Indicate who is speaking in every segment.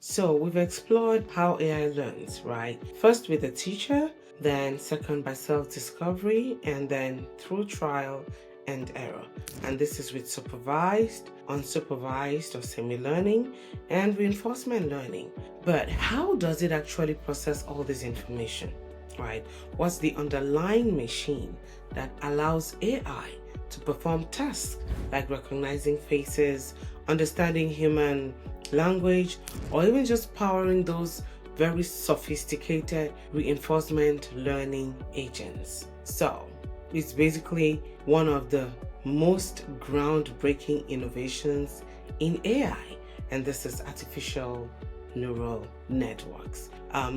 Speaker 1: So we've explored how AI learns, right? First with a teacher, then second by self-discovery, and then through trial and error. And this is with supervised, unsupervised or semi-learning, and reinforcement learning. But how does it actually process all this information, right? What's the underlying machine that allows AI to perform tasks like recognizing faces, understanding human language, or even just powering those very sophisticated reinforcement learning agents? So, it's basically one of the most groundbreaking innovations in AI, and this is artificial neural networks.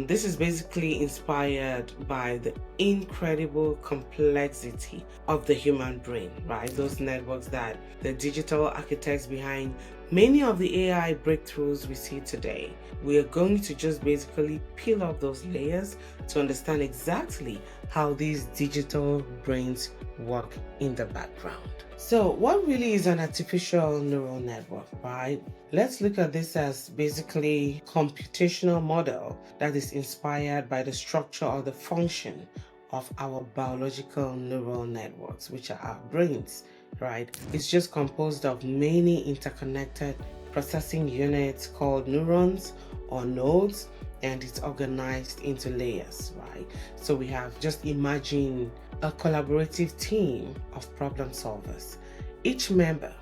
Speaker 1: This is basically inspired by the incredible complexity of the human brain, right? Those networks that the digital architects behind many of the AI breakthroughs we see today. We are going to just basically peel off those layers to understand exactly how these digital brains work in the background. So, what really is an artificial neural network, right? Let's look at this as basically computational model that is inspired by the structure or the function of our biological neural networks, which are our brains, right? It's just composed of many interconnected processing units called neurons or nodes, and it's organized into layers, right? So we have, just imagine a collaborative team of problem solvers. Each member,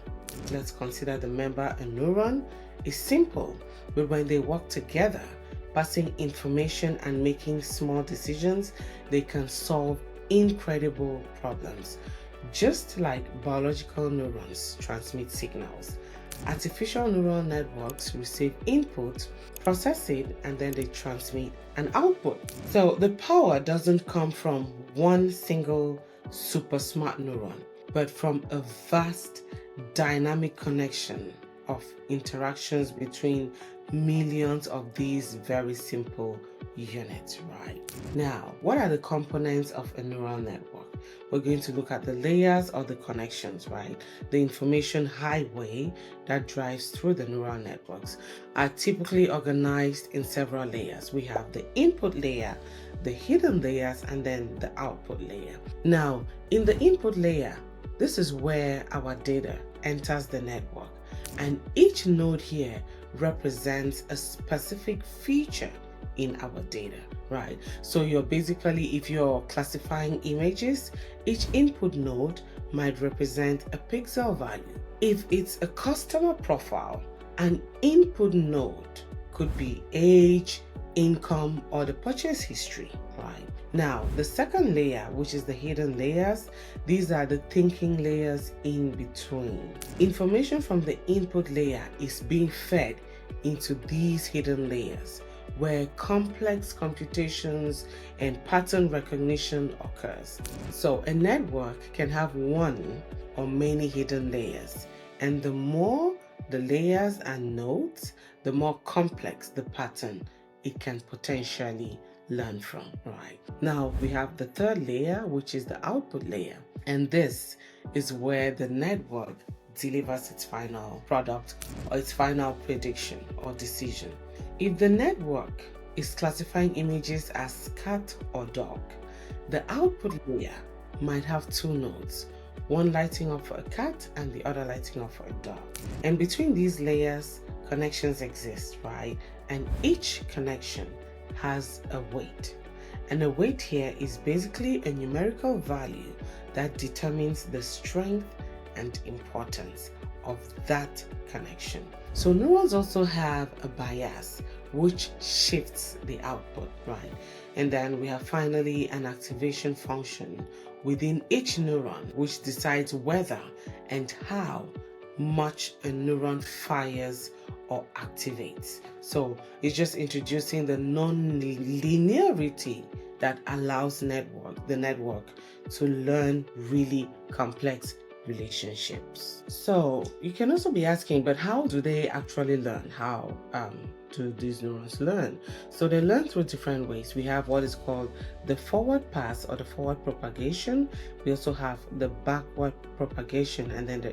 Speaker 1: let's consider the member a neuron, is simple, but when they work together, passing information and making small decisions, they can solve incredible problems. Just like biological neurons transmit signals, artificial neural networks receive input, process it, and then they transmit an output. So the power doesn't come from one single super smart neuron, but from a vast dynamic connection of interactions between millions of these very simple units, right? Now, what are the components of a neural network? We're going to look at the layers or the connections, right? The information highway that drives through the neural networks are typically organized in several layers. We have the input layer, the hidden layers, and then the output layer. Now, in the input layer, this is where our data enters the network, and each node here represents a specific feature in our data, right? So if you're classifying images, each input node might represent a pixel value. If it's a customer profile, an input node could be age, income, or the purchase history, right? Now, the second layer, which is the hidden layers, these are the thinking layers in between. Information from the input layer is being fed into these hidden layers, where complex computations and pattern recognition occurs. So a network can have one or many hidden layers, and the more the layers and nodes, the more complex the pattern it can potentially learn from, right? Now we have the third layer, which is the output layer, and this is where the network delivers its final product or its final prediction or decision. If the network is classifying images as cat or dog, the output layer might have two nodes, one lighting up for a cat and the other lighting up for a dog. And between these layers, connections exist, right? And each connection has a weight. And a weight here is basically a numerical value that determines the strength and importance of that connection. So neurons also have a bias which shifts the output, right? And then we have finally an activation function within each neuron which decides whether and how much a neuron fires or activates. So it's just introducing the non-linearity that allows the network to learn really complex relationships. So you can also be asking, but how do they actually learn? How do these neurons learn? So they learn through different ways. We have what is called the forward pass or the forward propagation. We also have the backward propagation, and then the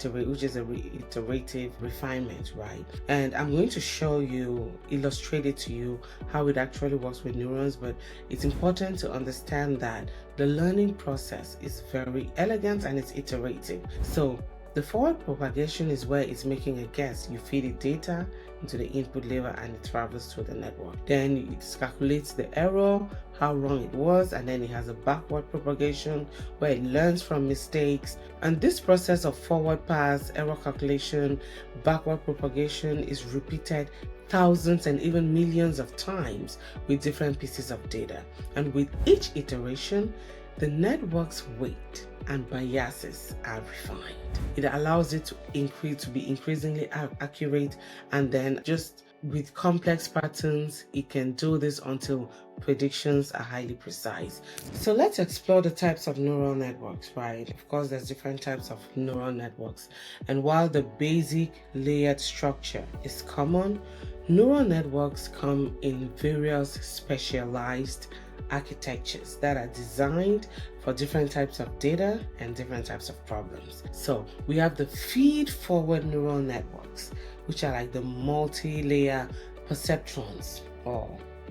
Speaker 1: which is a iterative refinement, right? And I'm going to show you, illustrate it to you how it actually works with neurons, but it's important to understand that the learning process is very elegant and it's iterative. So the forward propagation is where it's making a guess. You feed it data into the input layer and it travels through the network. Then it calculates the error, how wrong it was, and then it has a backward propagation where it learns from mistakes. And this process of forward pass, error calculation, backward propagation is repeated thousands and even millions of times with different pieces of data. And with each iteration, the network's weight and biases are refined. It allows it to be increasingly accurate, and then just with complex patterns, it can do this until predictions are highly precise. So let's explore the types of neural networks, right? Of course, there's different types of neural networks. And while the basic layered structure is common, neural networks come in various specialized architectures that are designed for different types of data and different types of problems. So we have the feed-forward neural networks, which are like the multi-layer perceptrons,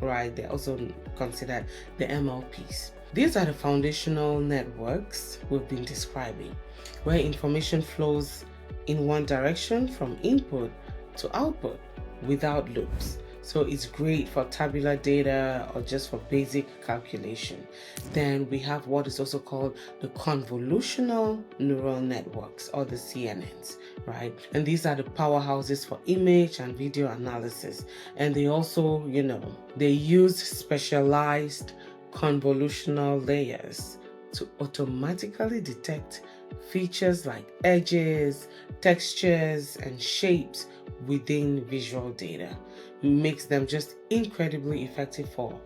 Speaker 1: right? They're also considered the MLPs. These are the foundational networks we've been describing, where information flows in one direction from input to output without loops. So it's great for tabular data or just for basic calculation. Then we have what is also called the convolutional neural networks, or the CNNs, right? And these are the powerhouses for image and video analysis. And they also, they use specialized convolutional layers to automatically detect features like edges, textures, and shapes within visual data. Makes them just incredibly effective for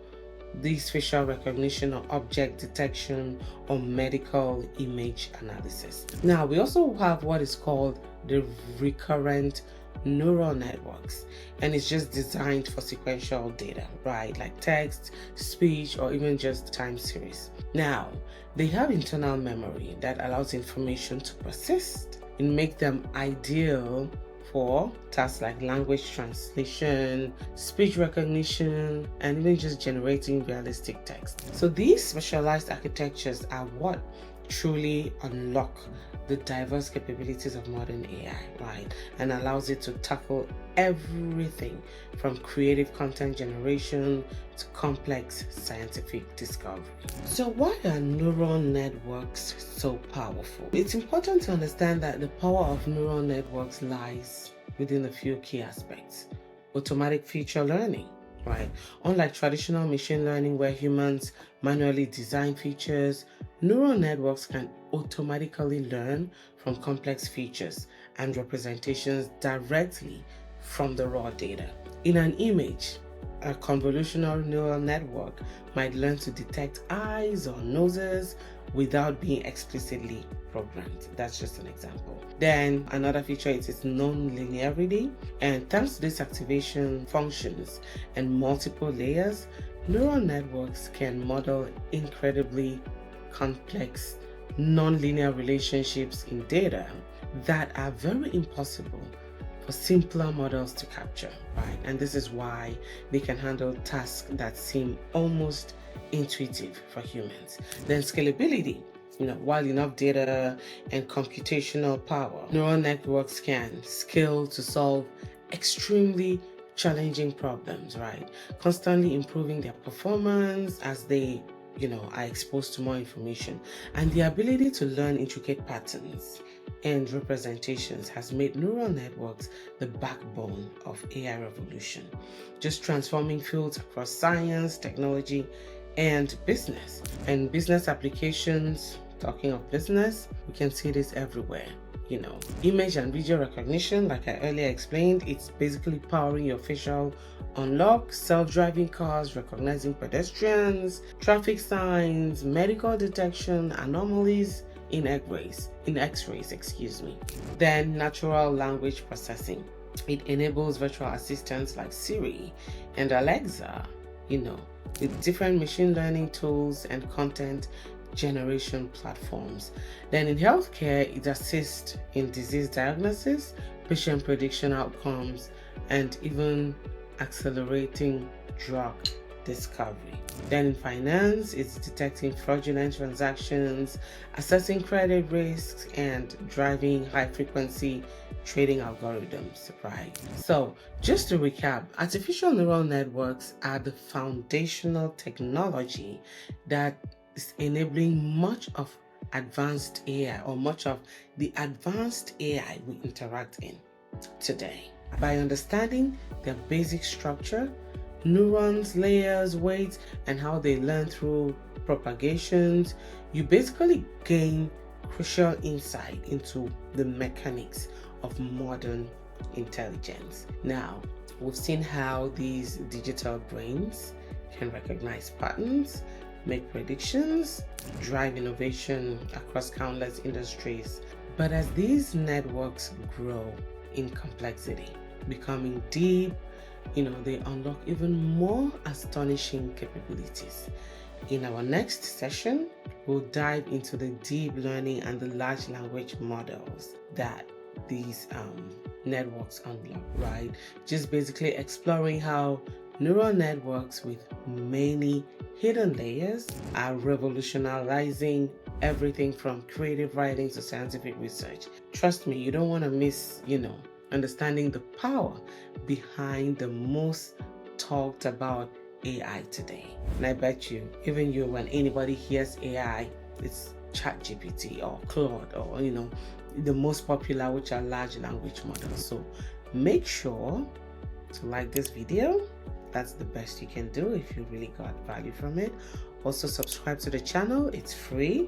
Speaker 1: these facial recognition or object detection or medical image analysis. Now, we also have what is called the recurrent neural networks, and it's just designed for sequential data, right? Like text, speech, or even just time series. Now, they have internal memory that allows information to persist and make them ideal for tasks like language translation, speech recognition, and even just generating realistic text. So these specialized architectures are what truly unlock the diverse capabilities of modern AI, right? And allows it to tackle everything from creative content generation to complex scientific discovery. So why are neural networks so powerful? It's important to understand that the power of neural networks lies within a few key aspects. Automatic feature learning, right? Unlike traditional machine learning where humans manually design features, neural networks can automatically learn from complex features and representations directly from the raw data. In an image, a convolutional neural network might learn to detect eyes or noses without being explicitly programmed. That's just an example. Then another feature is its non-linearity, and thanks to this activation functions and multiple layers, neural networks can model incredibly complex non-linear relationships in data that are very impossible for simpler models to capture, right? And this is why they can handle tasks that seem almost intuitive for humans. Then scalability, while enough data and computational power, neural networks can scale to solve extremely challenging problems, right? Constantly improving their performance as they are exposed to more information. And the ability to learn intricate patterns and representations has made neural networks the backbone of AI revolution, just transforming fields across science, technology, and business. And business applications, talking of business, we can see this everywhere. Image and video recognition, like I earlier explained, it's basically powering your facial unlock, self-driving cars, recognizing pedestrians, traffic signs, medical detection, anomalies in X-rays, Then natural language processing, It enables virtual assistants like Siri and Alexa, with different machine learning tools and content generation platforms. Then in healthcare, it assists in disease diagnosis, patient prediction outcomes, and even accelerating drug discovery. Then in finance, it's detecting fraudulent transactions, assessing credit risks, and driving high frequency trading algorithms, right? So, just to recap, artificial neural networks are the foundational technology that is enabling much of advanced AI, or much of the advanced AI we interact in today. By understanding their basic structure, neurons, layers, weights, and how they learn through propagations, you basically gain crucial insight into the mechanics of modern intelligence. Now, we've seen how these digital brains can recognize patterns, make predictions, drive innovation across countless industries. But as these networks grow in complexity, becoming deep, they unlock even more astonishing capabilities. In our next session, we'll dive into the deep learning and the large language models that these networks unlock, right? Just basically exploring how neural networks with many hidden layers are revolutionizing everything from creative writing to scientific research. Trust me, you don't want to miss, understanding the power behind the most talked about AI today. And I bet you, even you, when anybody hears AI, it's ChatGPT or Claude or, the most popular, which are large language models. So make sure to like this video. That's the best you can do if you really got value from it. Also subscribe to the channel, it's free.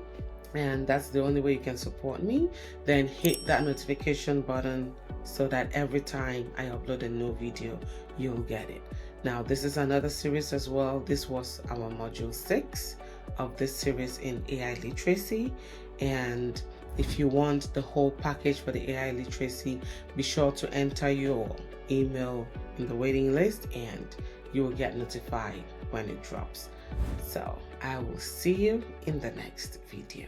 Speaker 1: And that's the only way you can support me. Then hit that notification button so that every time I upload a new video, you'll get it. Now, this is another series as well. This was our module 6 of this series in AI literacy. And if you want the whole package for the AI literacy, be sure to enter your email in the waiting list and you will get notified when it drops. So I will see you in the next video.